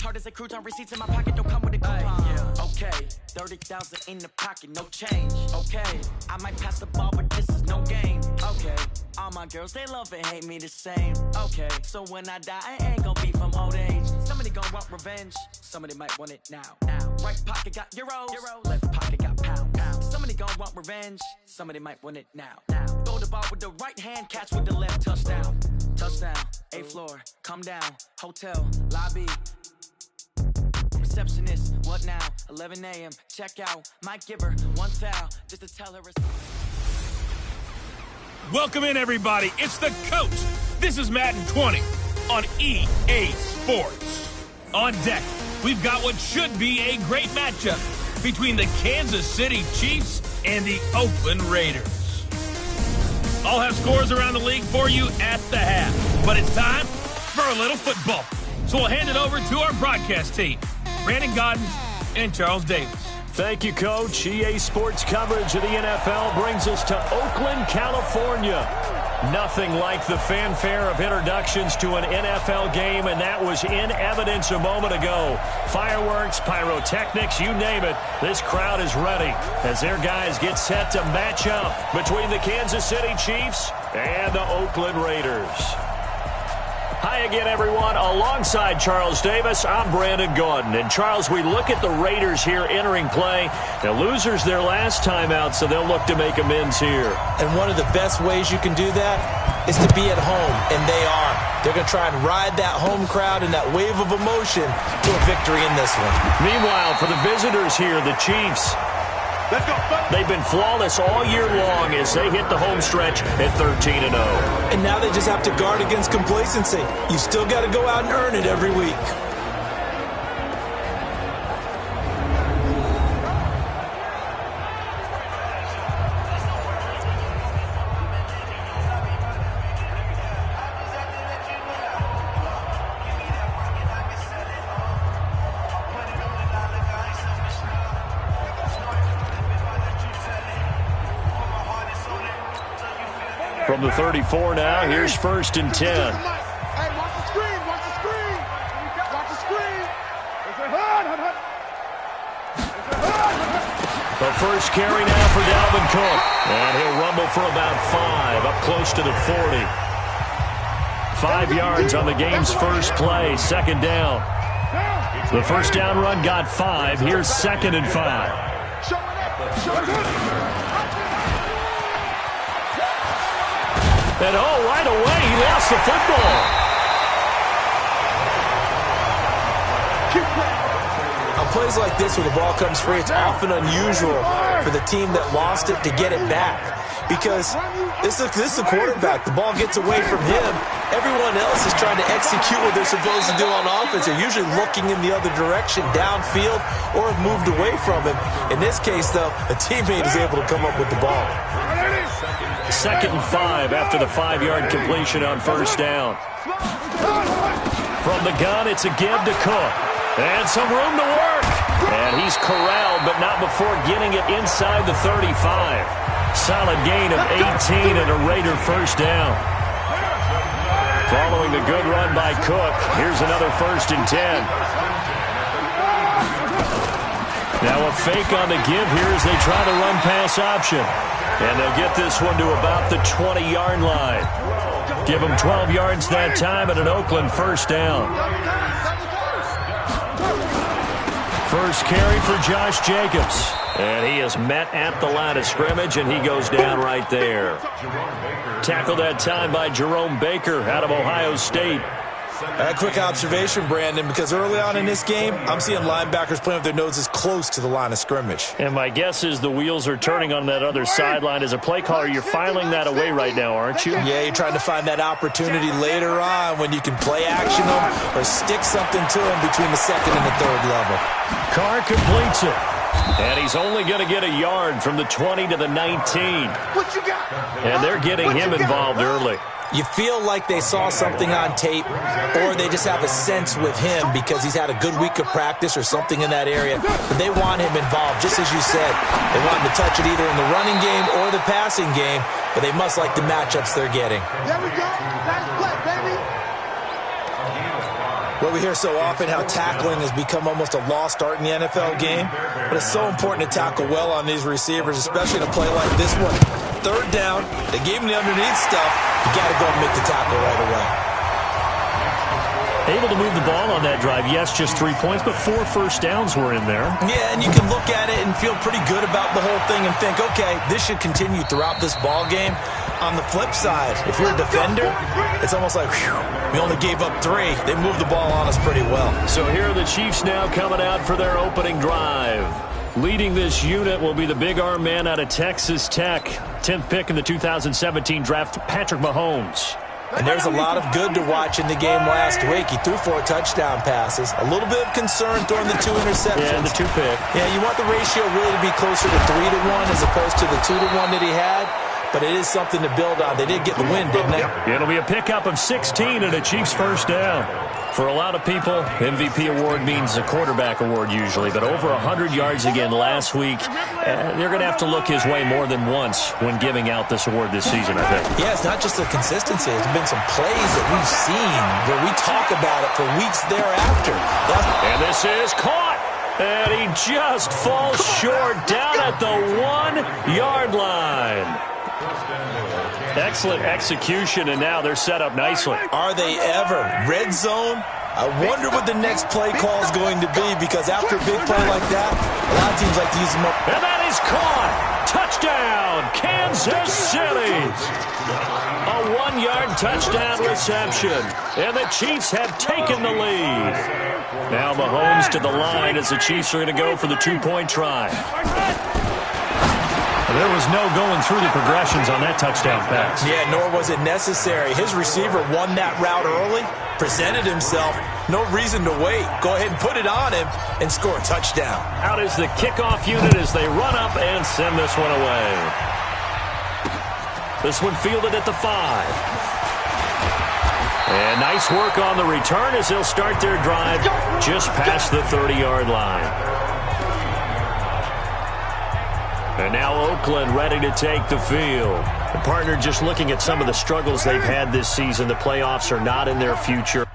as hard as a crouton. Receipts in my pocket don't come with a coupon. Yeah. Okay, 30,000 in the pocket, no change. Okay, I might pass the ball, but this is no game. Okay, all my girls, they love and hate me the same. Okay, so when I die, I ain't gonna be from old age. Somebody gonna want revenge, somebody might want it now. Right pocket got euros, left pocket got pounds. Somebody gonna want revenge, somebody might want it now. Throw the ball with the right hand, catch with the left, touchdown. Touchdown, 8th floor, come down, hotel, lobby. Receptionist, what now? 11 a.m., check out. Might give her one foul, just to tell her. Welcome in, everybody. It's the coach. This is Madden 20 on EA Sports. On deck, we've got what should be a great matchup between the Kansas City Chiefs and the Oakland Raiders. I'll have scores around the league for you at the half, but it's time for a little football. So we'll hand it over to our broadcast team, Brandon Godden and Charles Davis. Thank you, Coach. EA Sports coverage of the NFL brings us to Oakland, California. Nothing like the fanfare of introductions to an NFL game, and that was in evidence a moment ago. Fireworks, pyrotechnics, you name it. This crowd is ready as their guys get set to match up between the Kansas City Chiefs and the Oakland Raiders. Hi again, everyone. Alongside Charles Davis, I'm Brandon Gaudin. And, Charles, we look at the Raiders here entering play. The losers their last time out, so they'll look to make amends here. And one of the best ways you can do that is to be at home, and they are. They're going to try and ride that home crowd and that wave of emotion to a victory in this one. Meanwhile, for the visitors here, the Chiefs, they've been flawless all year long as they hit the home stretch at 13-0. And now they just have to guard against complacency. You still got to go out and earn it every week. From the 34 now, here's 1st and 10. Hey, watch the screen, watch the screen. Watch the screen. The first carry now for Dalvin Cook. And he'll rumble for about 5, up close to the 40. 5 yards on the game's first play, 2nd down. The first down run got 5. Here's 2nd and 5. Show it up. And right away, he lost the football. On plays like this where the ball comes free, it's often unusual for the team that lost it to get it back. Because this is the quarterback. The ball gets away from him. Everyone else is trying to execute what they're supposed to do on offense. They're usually looking in the other direction, downfield, or have moved away from him. In this case, though, a teammate is able to come up with the ball. 2nd and 5 after the 5-yard completion on first down. From the gun, it's a give to Cook. And some room to work. And he's corralled, but not before getting it inside the 35. Solid gain of 18 and a Raider first down. Following the good run by Cook, here's another 1st and 10. Now a fake on the give here as they try the run-pass option. And they'll get this one to about the 20-yard line. Give them 12 yards that time and an Oakland first down. First carry for Josh Jacobs. And he is met at the line of scrimmage, and he goes down right there. Tackled that time by Jerome Baker out of Ohio State. A quick observation, Brandon, because early on in this game, I'm seeing linebackers playing with their noses close to the line of scrimmage. And my guess is the wheels are turning on that other sideline. As a play caller, you're filing that away right now, aren't you? Yeah, you're trying to find that opportunity later on when you can play action them or stick something to them between the 2nd and the 3rd level. Carr completes it. And he's only going to get a yard from the 20 to the 19. What you got? And they're getting him involved early. You feel like they saw something on tape, or they just have a sense with him because he's had a good week of practice or something in that area. But they want him involved, just as you said. They want him to touch it either in the running game or the passing game, but they must like the matchups they're getting. There we go. Nice play, baby. Well, we hear so often how tackling has become almost a lost art in the NFL game, but it's so important to tackle well on these receivers, especially in a play like this one. Third down, they gave him the underneath stuff. You got to go and make the tackle right away. Able to move the ball on that drive. Yes, just 3 points, but 4 first downs were in there. Yeah, and you can look at it and feel pretty good about the whole thing and think, okay, this should continue throughout this ball game. On the flip side, if you're a defender, it's almost like, whew, we only gave up 3. They moved the ball on us pretty well. So here are the Chiefs now coming out for their opening drive. Leading this unit will be the big arm man out of Texas Tech. 10th pick in the 2017 draft, Patrick Mahomes. And there's a lot of good to watch in the game last week. He threw 4 touchdown passes. A little bit of concern throwing the 2 interceptions. Yeah, the 2 pick. Yeah, you want the ratio really to be closer to 3-1 as opposed to the 2-1 that he had. But it is something to build on. They did get the win, didn't they? It'll be a pickup of 16 and a Chiefs first down. For a lot of people, MVP award means a quarterback award usually, but over 100 yards again last week. They're going to have to look his way more than once when giving out this award this season, I think. Yeah, it's not just the consistency. There's been some plays that we've seen where we talk about it for weeks thereafter. And this is caught. And he just falls short down at the 1-yard line. Excellent execution, and now they're set up nicely. Are they ever? Red zone? I wonder what the next play call is going to be, because after a big play like that, a lot of teams like to use them up. And that is caught. Touchdown, Kansas City. A 1-yard touchdown reception, and the Chiefs have taken the lead. Now Mahomes to the line as the Chiefs are going to go for the 2-point try. There was no going through the progressions on that touchdown pass. Yeah, nor was it necessary. His receiver won that route early, presented himself. No reason to wait. Go ahead and put it on him and score a touchdown. Out is the kickoff unit as they run up and send this one away. This one fielded at the 5. And nice work on the return as they'll start their drive just past the 30-yard line. And now Oakland ready to take the field. The partner just looking at some of the struggles they've had this season. The playoffs are not in their future.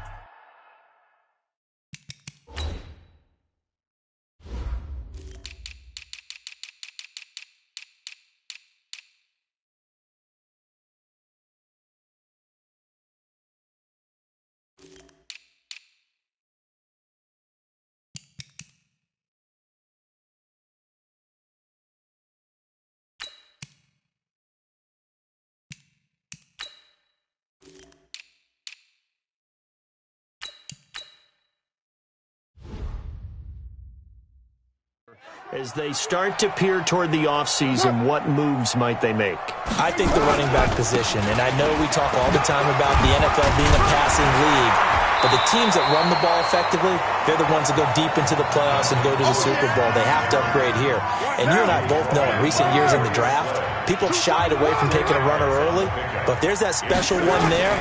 As they start to peer toward the offseason, what moves might they make? I think the running back position, and I know we talk all the time about the NFL being a passing league, but the teams that run the ball effectively, they're the ones that go deep into the playoffs and go to the Super Bowl. They have to upgrade here. And you and I both know in recent years in the draft, people have shied away from taking a runner early, but if there's that special one there,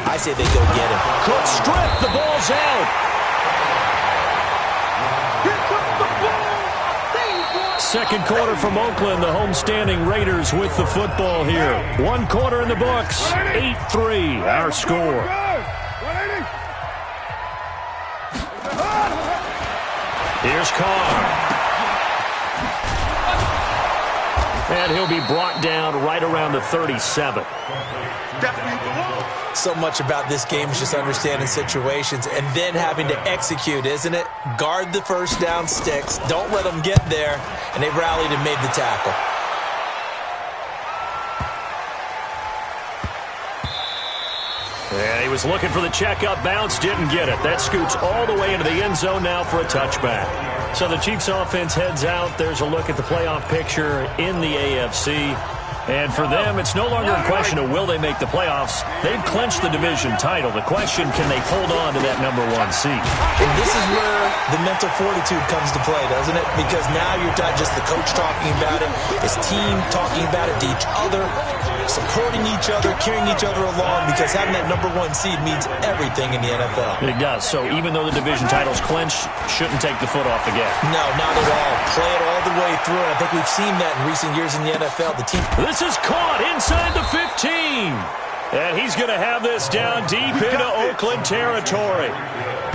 I say they go get him. Good strip, the ball's out. Second quarter from Oakland, the homestanding Raiders with the football here. 1 quarter in the books, 8-3, our score. Here's Carr. And he'll be brought down right around the 37. So much about this game is just understanding situations and then having to execute, isn't it? Guard the first down sticks. Don't let them get there. And they rallied and made the tackle. And he was looking for the checkup bounce, didn't get it. That scoots all the way into the end zone now for a touchback. So the Chiefs offense heads out. There's a look at the playoff picture in the AFC. And for them, it's no longer a question of will they make the playoffs. They've clinched the division title. The question, can they hold on to that #1 seed? And this is where the mental fortitude comes to play, doesn't it? Because now you're not just the coach talking about it. It's team talking about it to each other, supporting each other, carrying each other along, because having that #1 seed means everything in the NFL. It does. So even though the division title's clinched, shouldn't take the foot off the gas. No, not at all. Play it all the way through. And I think we've seen that in recent years in the NFL. The team... This is caught inside the 15. And he's going to have this down deep into Oakland territory.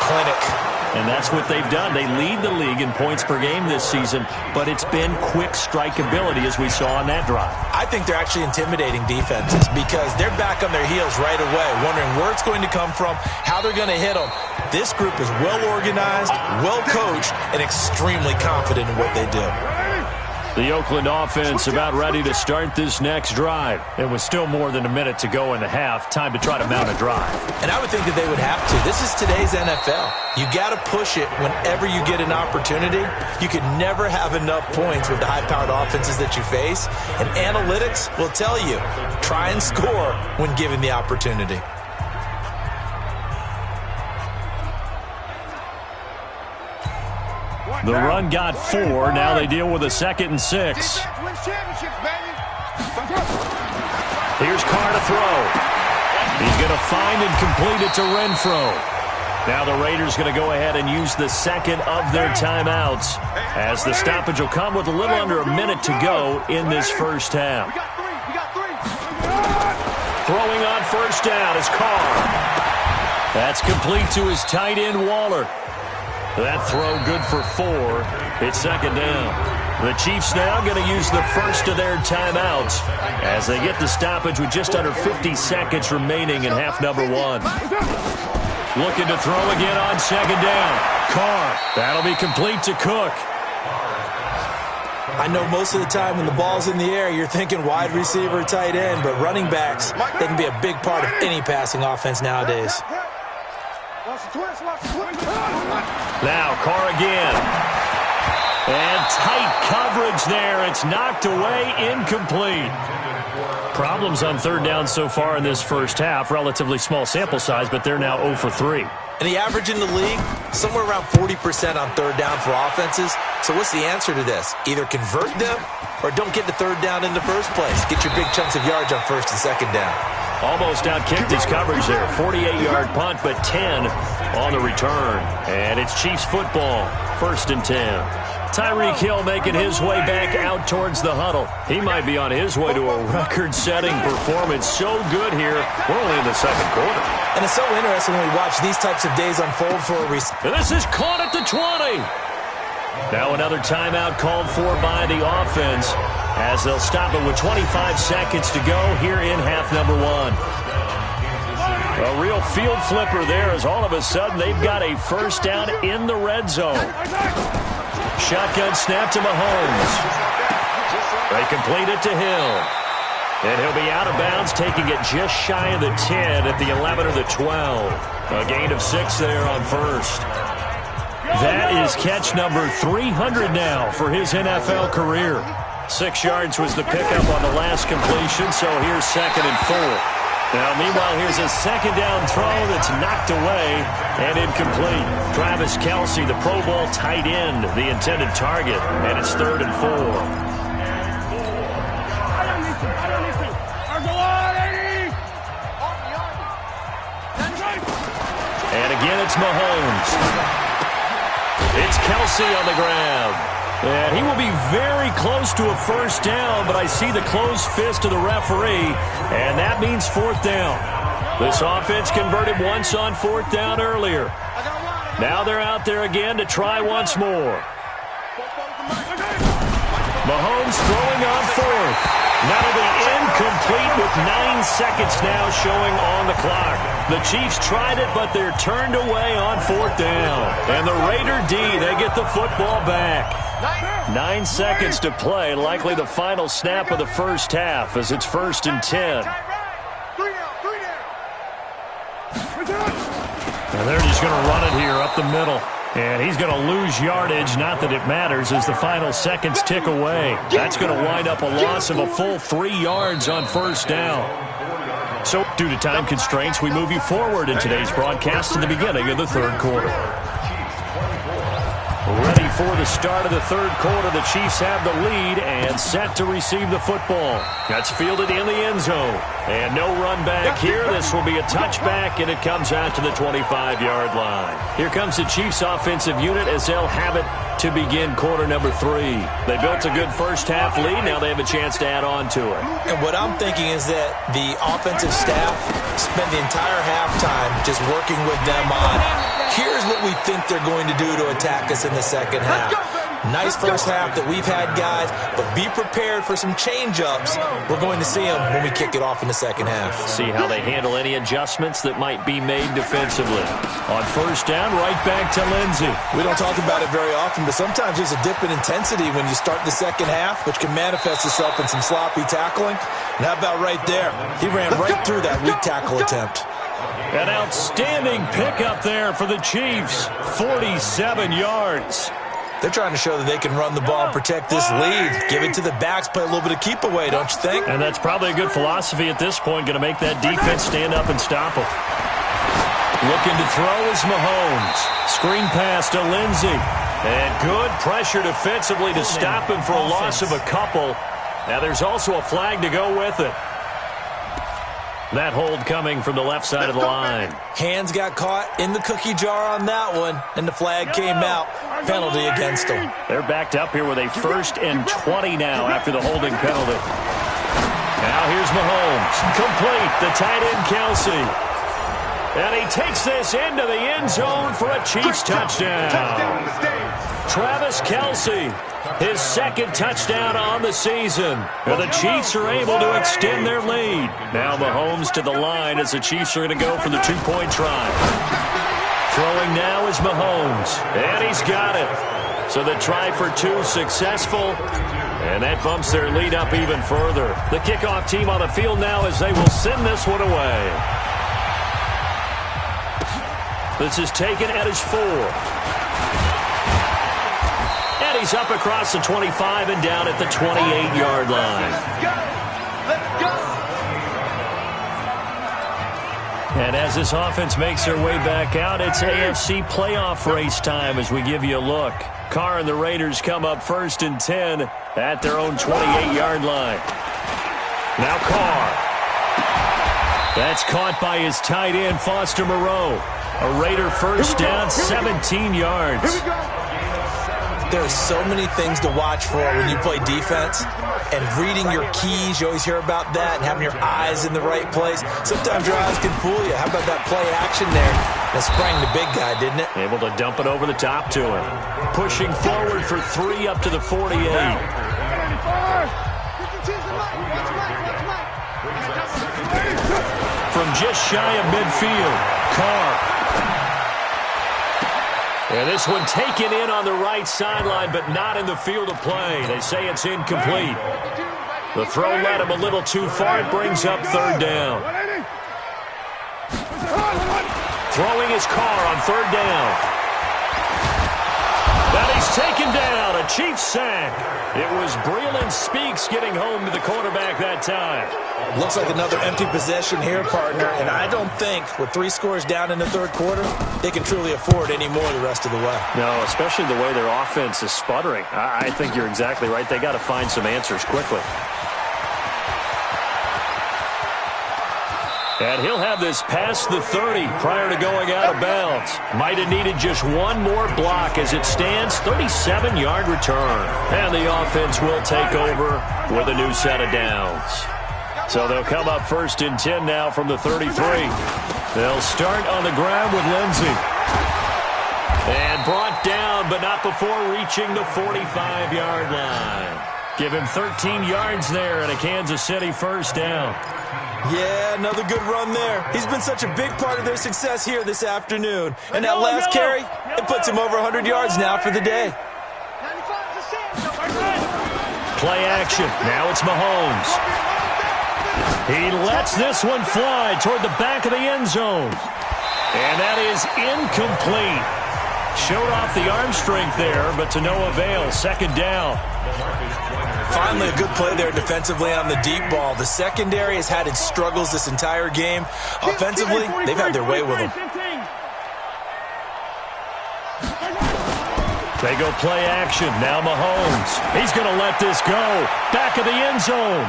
clinic. And that's what they've done. They lead the league in points per game this season, but it's been quick strikeability as we saw on that drive. I think they're actually intimidating defenses because they're back on their heels right away, wondering where it's going to come from, how they're going to hit them. This group is well organized, well coached, and extremely confident in what they do. The Oakland offense about ready to start this next drive. It was still more than a minute to go in the half. Time to try to mount a drive. And I would think that they would have to. This is today's NFL. You got to push it whenever you get an opportunity. You can never have enough points with the high-powered offenses that you face. And analytics will tell you, try and score when given the opportunity. The run got 4. Now they deal with a 2nd and 6. Here's Carr to throw. He's going to find and complete it to Renfro. Now the Raiders going to go ahead and use the second of their timeouts as the stoppage will come with a little under a minute to go in this first half. Throwing on first down is Carr. That's complete to his tight end, Waller. That throw good for 4. It's second down. The Chiefs now going to use the first of their timeouts as they get the stoppage with just under 50 seconds remaining in half number 1. Looking to throw again on second down. Carr. That'll be complete to Cook. I know most of the time when the ball's in the air, you're thinking wide receiver, tight end, but running backs, they can be a big part of any passing offense nowadays. Now Carr again. And tight coverage there. It's knocked away, incomplete. Problems on third down so far in this first half. Relatively small sample size, but they're now 0 for 3. And the average in the league, somewhere around 40% on third down for offenses. So what's the answer to this? Either convert them or don't get the third down in the first place. Get your big chunks of yards on first and second down. Almost outkicked his coverage there. 48-yard punt, but 10 on the return. And it's Chiefs football, 1st and 10. Tyreek Hill making his way back out towards the huddle. He might be on his way to a record-setting performance. So good here. We're only in the second quarter. And it's so interesting when we watch these types of days unfold for a reason. And this is caught at the 20. Now another timeout called for by the offense as they'll stop it with 25 seconds to go here in half number 1. A real field flipper there as all of a sudden they've got a first down in the red zone. Shotgun snap to Mahomes. They complete it to Hill. And he'll be out of bounds, taking it just shy of the 10 at the 11 or the 12. A gain of 6 there on first. That is catch number 300 now for his NFL career. 6 yards was the pickup on the last completion, so here's 2nd and 4. Now, meanwhile, here's a second down throw that's knocked away and incomplete. Travis Kelce, the Pro Bowl tight end, the intended target, and it's 3rd and 4. And again, it's Mahomes. It's Kelce on the ground. And he will be very close to a first down, but I see the closed fist of the referee, and that means 4th down. This offense converted once on 4th down earlier. Now they're out there again to try once more. Mahomes throwing on 4th. That'll be incomplete with 9 seconds now showing on the clock. The Chiefs tried it, but they're turned away on 4th down. And the Raider D, they get the football back. 9 seconds to play, likely the final snap of the first half as it's 1st and 10. And they're just going to run it here up the middle. And he's going to lose yardage, not that it matters, as the final seconds tick away. That's going to wind up a loss of a full 3 yards on first down. So, due to time constraints, we move you forward in today's broadcast to the beginning of the third quarter. Ready for the start of the third quarter. The Chiefs have the lead and set to receive the football. That's fielded in the end zone. And no run back here. This will be a touchback, and it comes out to the 25-yard line. Here comes the Chiefs offensive unit as they'll have it to begin quarter number 3. They built a good first half lead. Now they have a chance to add on to it. And what I'm thinking is that the offensive staff spent the entire halftime just working with them on Here's what we think they're going to do to attack us in the second half. Nice first half that we've had, guys, but be prepared for some change-ups. We're going to see them when we kick it off in the second half. See how they handle any adjustments that might be made defensively. On first down, right back to Lindsey. We don't talk about it very often, but sometimes there's a dip in intensity when you start the second half, which can manifest itself in some sloppy tackling. And how about right there? He ran right through that weak tackle attempt. An outstanding pickup there for the Chiefs. 47 yards. They're trying to show that they can run the ball and protect this lead. Give it to the backs, play a little bit of keep away, don't you think? And that's probably a good philosophy at this point, going to make that defense stand up and stop them. Looking to throw is Mahomes. Screen pass to Lindsey. And good pressure defensively to stop him for a loss of a couple. Now there's also a flag to go with it. That hold coming from the left side of the line. Hands got caught in the cookie jar on that one, and the flag came out. Penalty against them. They're backed up here with a 1st and 20 now after the holding penalty. Now here's Mahomes. Complete. The tight end, Kelsey. And he takes this into the end zone for a Chiefs touchdown. Travis Kelsey, his 2nd touchdown on the season. And the Chiefs are able to extend their lead. Now Mahomes to the line as the Chiefs are going to go for the 2-point try. Throwing now is Mahomes. And he's got it. So the try for 2 successful. And that bumps their lead up even further. The kickoff team on the field now as they will send this one away. This is taken at his 4. And he's up across the 25 and down at the 28-yard line. And as this offense makes their way back out, it's AFC playoff race time as we give you a look. Carr and the Raiders come up 1st and 10 at their own 28-yard line. Now Carr. That's caught by his tight end, Foster Moreau. A Raider first down, 17 yards. There are so many things to watch for when you play defense. And reading your keys, you always hear about that, and having your eyes in the right place. Sometimes your eyes can fool you. How about that play action there? That sprang the big guy, didn't it? Able to dump it over the top to him. Pushing forward for 3 up to the 48. From just shy of midfield, Carr. And this one taken in on the right sideline, but not in the field of play. They say it's incomplete. The throw led him a little too far. It brings up 3rd down. Throwing his Carr on 3rd down. And he's taken down. A Chiefs sack. It was Breeland Speaks getting home to the quarterback that time. Looks like another empty possession here, partner, and I don't think with 3 scores down in the 3rd quarter, they can truly afford any more the rest of the way. No, especially the way their offense is sputtering. I think you're exactly right. They got to find some answers quickly. And he'll have this past the 30 prior to going out of bounds. Might have needed just one more block as it stands. 37-yard return. And the offense will take over with a new set of downs. So they'll come up 1st and 10 now from the 33. They'll start on the ground with Lindsey. And brought down, but not before reaching the 45-yard line. Give him 13 yards there and a Kansas City first down. Yeah, another good run there. He's been such a big part of their success here this afternoon. And that last carry, it puts him over 100 yards now for the day. Play action. Now it's Mahomes. He lets this one fly toward the back of the end zone. And that is incomplete. Showed off the arm strength there, but to no avail. 2nd down. Finally a good play there defensively on the deep ball. The secondary has had its struggles this entire game. Offensively, they've had their way with them. They go play action. Now Mahomes. He's going to let this go. Back of the end zone.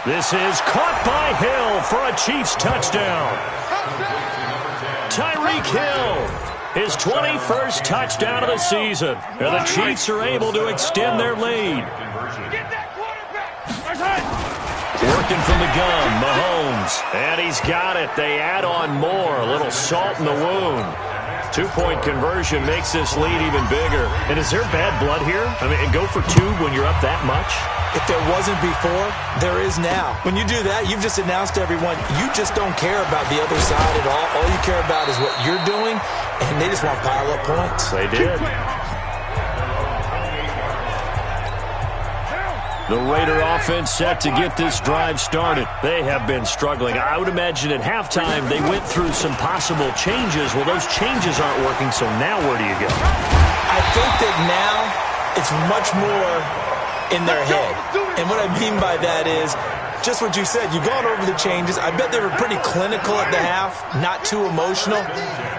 This is caught by Hill for a Chiefs touchdown. Tyreek Hill, his 21st touchdown of the season. And the Chiefs are able to extend their lead. Working from the gun, Mahomes. And he's got it. They add on more. A little salt in the wound. Two-point conversion makes this lead even bigger. And is there bad blood here? I mean, go for two when you're up that much? If there wasn't before, there is now. When you do that, you've just announced to everyone, you just don't care about the other side at all. All you care about is what you're doing, and they just want to pile up points. They did. The Raider offense set to get this drive started. They have been struggling. I would imagine at halftime they went through some possible changes. Well, those changes aren't working, so now where do you go? I think that now it's much more in their head. And what I mean by that is just what you said. You've gone over the changes. I bet they were pretty clinical at the half, not too emotional.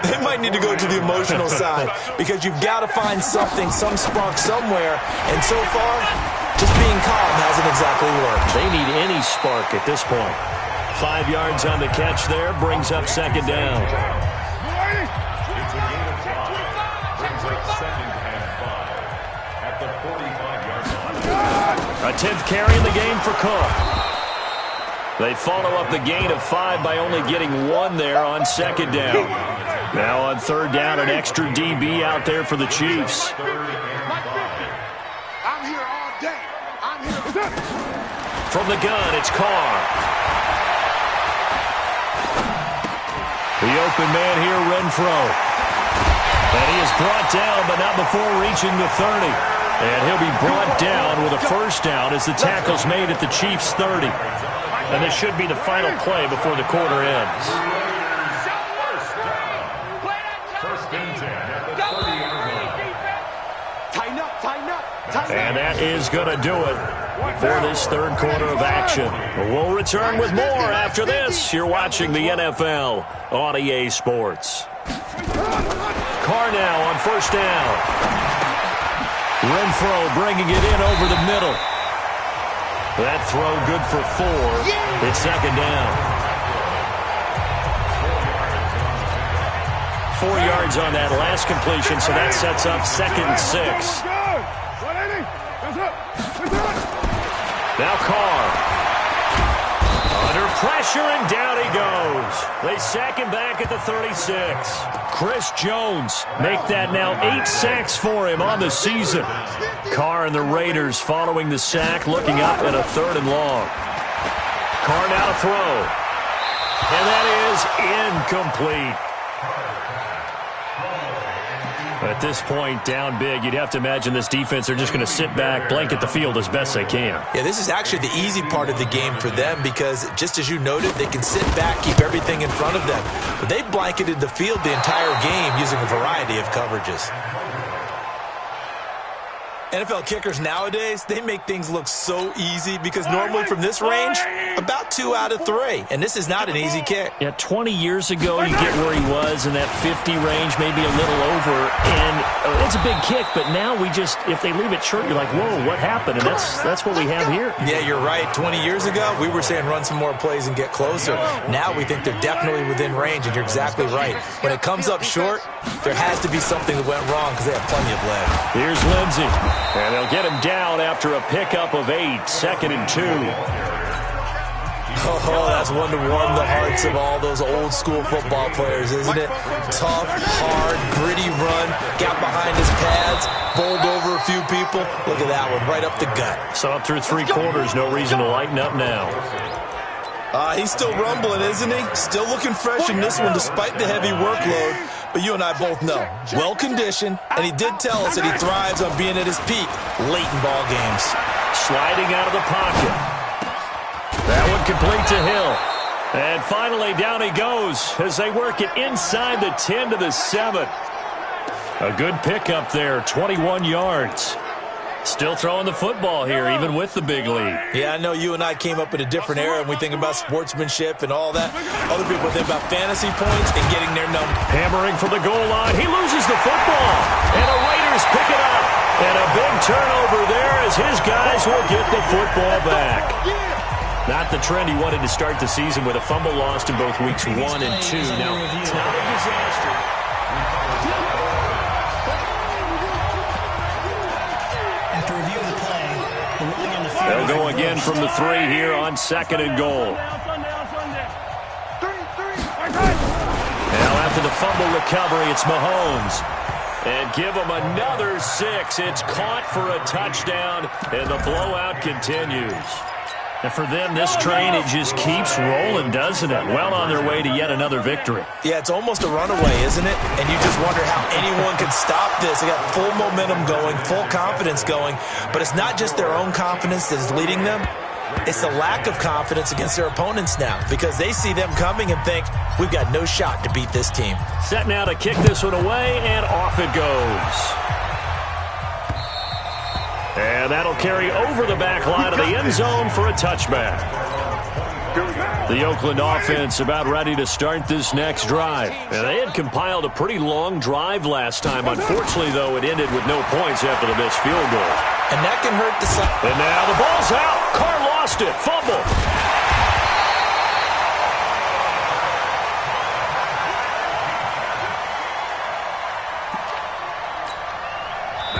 They might need to go to the emotional side because you've got to find something, some spark somewhere. And so far, just being calm hasn't exactly worked. They need any spark at this point. 5 yards on the catch there, brings up second down. A 10th carry in the game for Cook. They follow up the gain of 5 by only getting 1 there on second down. Now on third down, an extra DB out there for the Chiefs. From the gun, it's Carr. The open man here, Renfro. And he is brought down, but not before reaching the 30. And he'll be brought down with a first down as the tackle's made at the Chiefs' 30. And this should be the final play before the quarter ends. And that is going to do it for this third quarter of action. We'll return with more after this. You're watching the NFL on EA Sports. Carr now on first down. Renfro bringing it in over the middle. That throw good for 4. It's second down. 4 yards on that last completion, so that sets up second and 6. Now Carr. Under pressure, and down he goes. They sack him back at the 36. Chris Jones make that now 8 sacks for him on the season. Carr and the Raiders following the sack, looking up at a 3rd and long. Carr now to throw. And that is incomplete. At this point, down big, you'd have to imagine this defense are just going to sit back, blanket the field as best they can. Yeah, this is actually the easy part of the game for them because, just as you noted, they can sit back, keep everything in front of them. But they blanketed the field the entire game using a variety of coverages. NFL kickers nowadays, they make things look so easy because normally from this range, about 2 out of 3. And this is not an easy kick. Yeah, 20 years ago, you get where he was in that 50 range, maybe a little over. And it's a big kick, but now we just, if they leave it short, you're like, whoa, what happened? And that's what we have here. Yeah, you're right. 20 years ago, we were saying run some more plays and get closer. Now we think they're definitely within range, and you're exactly right. When it comes up short, there has to be something that went wrong because they have plenty of leg. Here's Lindsey. And they'll get him down after a pickup of 8, second and 2. Oh, that's one to warm the hearts of all those old school football players, isn't it? Tough, hard, gritty run, got behind his pads, bowled over a few people. Look at that one, right up the gut. So up through 3 quarters, no reason to lighten up now. He's still rumbling, isn't he? Still looking fresh in this one despite the heavy workload. But you and I both know, well-conditioned, and he did tell us that he thrives on being at his peak late in ball games. Sliding out of the pocket. That one complete to Hill. And finally, down he goes as they work it inside the 10 to the 7. A good pickup there, 21 yards. Still throwing the football here, even with the big lead. Yeah, I know you and I came up in a different era, and we think about sportsmanship and all that. Other people think about fantasy points and getting their number. Hammering from the goal line. He loses the football. And the Raiders pick it up. And a big turnover there as his guys will get the football back. Not the trend he wanted to start the season with a fumble lost in both weeks 1 and 2. Now, it's not a disaster. They'll go again from the 3 here on second and goal. Now after the fumble recovery. It's Mahomes. And give him another 6. It's caught for a touchdown, and the blowout continues. And for them, this train, it just keeps rolling, doesn't it? Well on their way to yet another victory. Yeah, it's almost a runaway, isn't it? And you just wonder how anyone can stop this. They got full momentum going, full confidence going. But it's not just their own confidence that's leading them. It's the lack of confidence against their opponents now because they see them coming and think, we've got no shot to beat this team. Set now to kick this one away, and off it goes. And that'll carry over the back line of the end zone for a touchback. The Oakland offense about ready to start this next drive. And they had compiled a pretty long drive last time. Unfortunately, though, it ended with no points after the missed field goal. And that can hurt the side. And now the ball's out. Carr lost it. Fumble.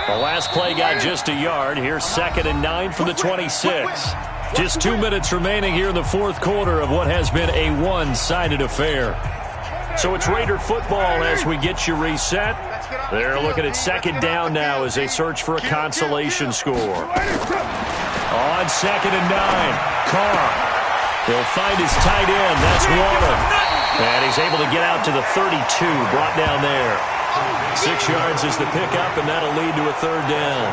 The last play got just a yard. Here's 2nd and 9 from the 26. Just 2 minutes remaining here in the fourth quarter of what has been a one-sided affair. So it's Raider football as we get you reset. They're looking at 2nd down now as they search for a consolation score. On 2nd and 9, Carr. He'll find his tight end. That's Warner. And he's able to get out to the 32, brought down there. 6 yards is the pickup, and that'll lead to a 3rd down.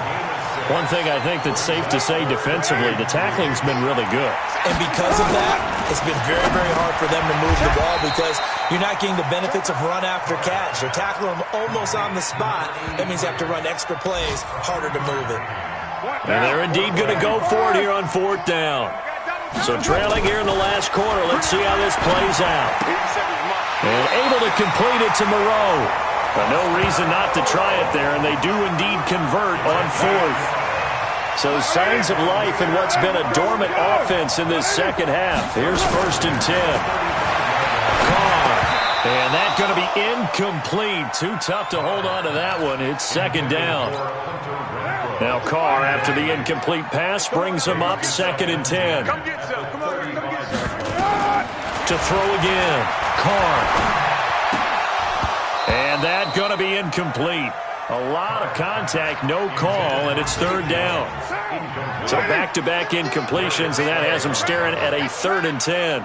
One thing I think that's safe to say defensively, the tackling's been really good. And because of that, it's been very, very hard for them to move the ball because you're not getting the benefits of run after catch. They're tackling them almost on the spot. That means you have to run extra plays, harder to move it. And they're indeed going to go for it here on 4th down. So trailing here in the last quarter, let's see how this plays out. And able to complete it to Moreau. But no reason not to try it there, and they do indeed convert on 4th. So signs of life in what's been a dormant offense in this second half. Here's 1st and 10. Carr. And that's going to be incomplete. Too tough to hold on to that one. It's 2nd down. Now Carr, after the incomplete pass, brings him up 2nd and 10. To throw again. Carr. And that's going to be incomplete. A lot of contact, no call, and it's 3rd down. So back-to-back incompletions, and that has them staring at a 3rd and 10.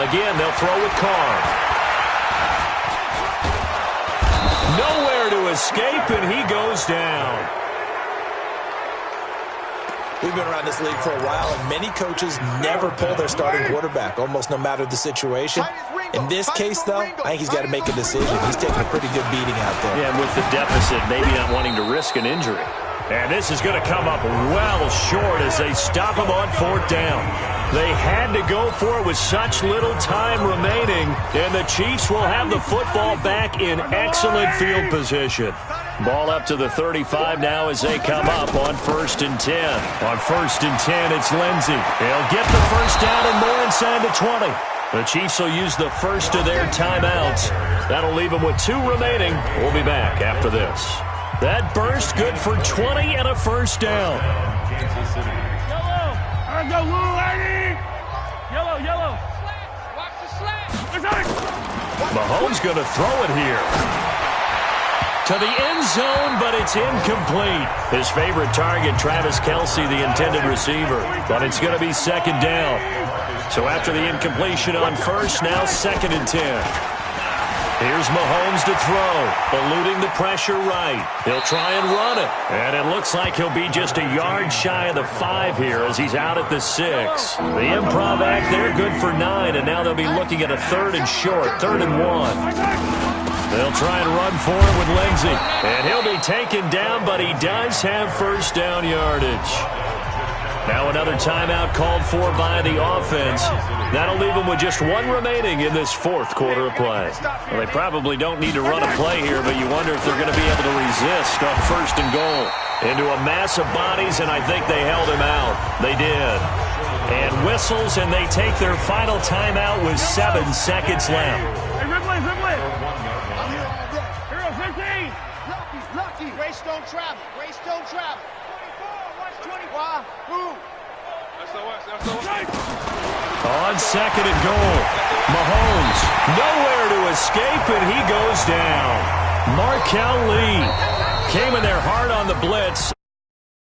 Again, they'll throw with Carr. Nowhere to escape, and he goes down. We've been around this league for a while, and many coaches never pull their starting quarterback, almost no matter the situation. In this case, though, I think he's got to make a decision. He's taking a pretty good beating out there. Yeah, and with the deficit, maybe not wanting to risk an injury. And this is going to come up well short as they stop him on 4th down. They had to go for it with such little time remaining, and the Chiefs will have the football back in excellent field position. Ball up to the 35 now as they come up on 1st and 10. On 1st and 10, it's Lindsey. He'll get the 1st down and more inside the 20. The Chiefs will use the first of their timeouts. That'll leave them with 2 remaining. We'll be back after this. That burst good for 20 and a 1st down. Yellow. All right, go, Lou, lady. Yellow, yellow. Watch the slack. Mahomes going to throw it here. To the end zone, but it's incomplete. His favorite target, Travis Kelce, the intended receiver. But it's going to be 2nd down. So after the incompletion on 1st, now 2nd and 10. Here's Mahomes to throw, eluding the pressure right. He'll try and run it. And it looks like he'll be just a yard shy of the 5 here as he's out at the 6. The improv act there, good for 9, and now they'll be looking at a 3rd and short, 3rd and 1. They'll try and run for it with Lindsey. And he'll be taken down, but he does have 1st down yardage. Now another timeout called for by the offense. That'll leave them with just 1 remaining in this 4th quarter of play. Well, they probably don't need to run a play here, but you wonder if they're going to be able to resist on 1st and goal. Into a mass of bodies, and I think they held him out. They did. And whistles, and they take their final timeout with 7 seconds left. Hey, Ripley, Ripley. Hero 15. Lucky. Race don't travel. Race don't travel. 24, watch 25. Move. On second and goal, Mahomes nowhere to escape, and he goes down. Markel Lee came in there hard on the blitz.